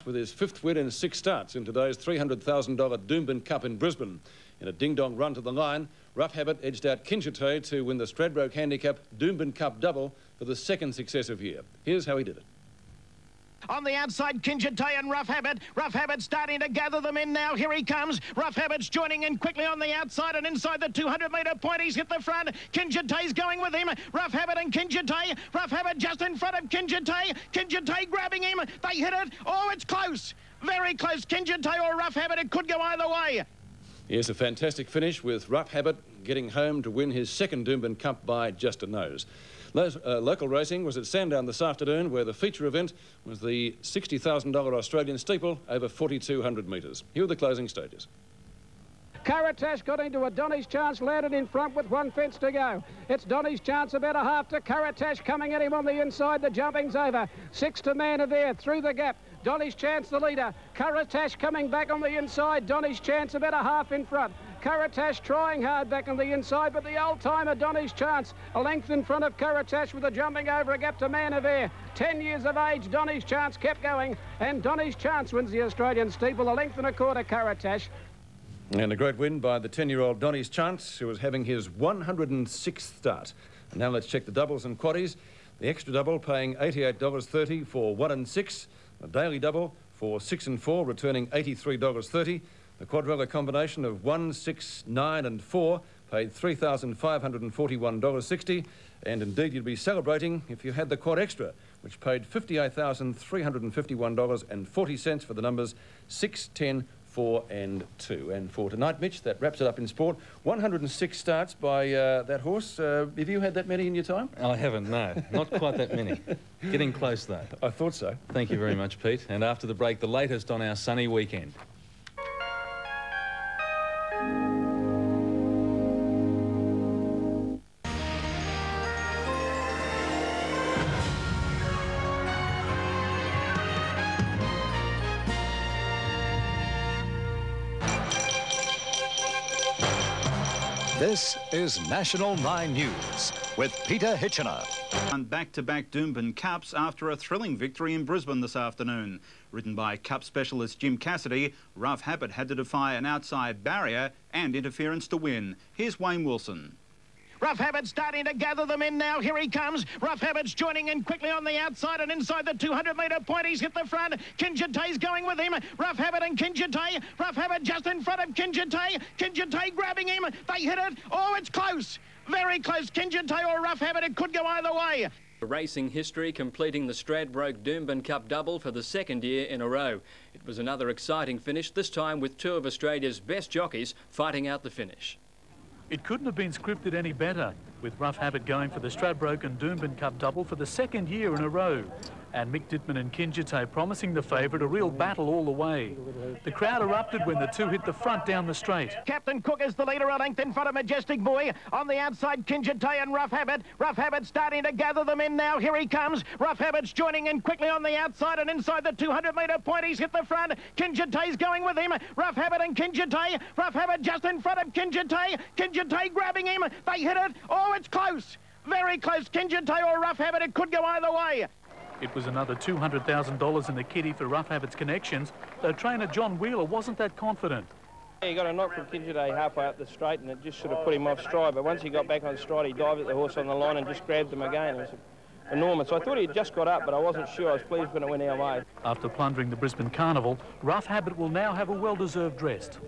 with his 5th win in 6 starts in today's $300,000 Doomben Cup in Brisbane. In a ding-dong run to the line, Rough Habit edged out Kinchite to win the Stradbroke Handicap Doomben Cup double for the 2nd successive year. Here's how he did it. On the outside, Kinchite and Rough Habit. Rough Habit starting to gather them in now. Here he comes. Rough Habit's joining in quickly on the outside and inside the 200-metre point. He's hit the front. Kinchite's going with him. Rough Habit and Kinchite. Rough Habit just in front of Kinchite. Kinchite grabbing him. They hit it. Oh, it's close. Very close. Kinchite or Rough Habit. It could go either way. Yes, a fantastic finish with Rough Habit getting home to win his 2nd Doomben Cup by just a nose. Local racing was at Sandown this afternoon, where the feature event was the $60,000 Australian Steeple over 4,200 metres. Here are the closing stages. Karatash got into a Donny's Chance, landed in front with 1 fence to go. It's Donny's Chance about a half to Karatash, coming at him on the inside. The jumping's over. 6 to Man of There through the gap. Donny's Chance the leader. Karatash coming back on the inside. Donny's Chance about a half in front. Karatash trying hard back on the inside, but the old-timer Donny's Chance a length in front of Karatash with a jumping over a gap to Man of Air. 10 years of age, Donny's Chance kept going, and Donny's Chance wins the Australian Steeple, a length and a quarter Karatash. And a great win by the 10-year-old Donny's Chance, who was having his 106th start. And now let's check the doubles and quaddies. The extra double paying $88.30 for 1 and 6. The daily double for 6 and 4, returning $83.30. The quadrilla combination of 1, 6, 9 and 4 paid $3,541.60. And indeed, you'd be celebrating if you had the quad extra, which paid $58,351.40 for the numbers 6, 10, 4 and 2. And for tonight, Mitch, that wraps it up in sport. 106 starts by that horse. Have you had that many in your time? I haven't, no. Not quite that many. Getting close, though. I thought so. Thank you very much, Pete. And after the break, the latest on our sunny weekend. This is National 9 News with Peter Hitchener. On back-to-back Doomben Cups after a thrilling victory in Brisbane this afternoon. Ridden by Cup specialist Jim Cassidy, Rough Habit had to defy an outside barrier and interference to win. Here's Wayne Wilson. Rough Habit starting to gather them in now. Here he comes. Rough Habit's joining in quickly on the outside and inside the 200-metre point. He's hit the front. Kinchite's going with him. Rough Habit and Kinchite. Rough Habit just in front of Kinchite. Kinchite grabbing him. They hit it. Oh, it's close. Very close. Kinchite or Rough Habit. It could go either way. Racing history, completing the Stradbroke Doomben Cup double for the 2nd year in a row. It was another exciting finish, this time with 2 of Australia's best jockeys fighting out the finish. It couldn't have been scripted any better, with Rough Habit going for the Stradbroke and Doomben Cup double for the 2nd year in a row. And Mick Dittman and Kinchite promising the favourite a real battle all the way. The crowd erupted when the 2 hit the front down the straight. Captain Cook is the leader, a length in front of Majestic Boy. On the outside, Kinchite and Rough Habit. Rough Habit starting to gather them in now. Here he comes. Rough Habit's joining in quickly on the outside and inside the 200-metre point. He's hit the front. Kinchite's going with him. Rough Habit and Kinchite. Rough Habit just in front of Kinchite. Kinchite grabbing him. They hit it. Oh, it's close. Very close. Kinchite or Rough Habit. It could go either way. It was another $200,000 in the kitty for Rough Habit's connections, though trainer John Wheeler wasn't that confident. He got a knock from Kinchite halfway up the straight and it just sort of put him off stride, but once he got back on stride, he dived at the horse on the line and just grabbed him again. It was enormous. I thought he had just got up, but I wasn't sure. I was pleased when it went our way. After plundering the Brisbane Carnival, Rough Habit will now have a well-deserved rest.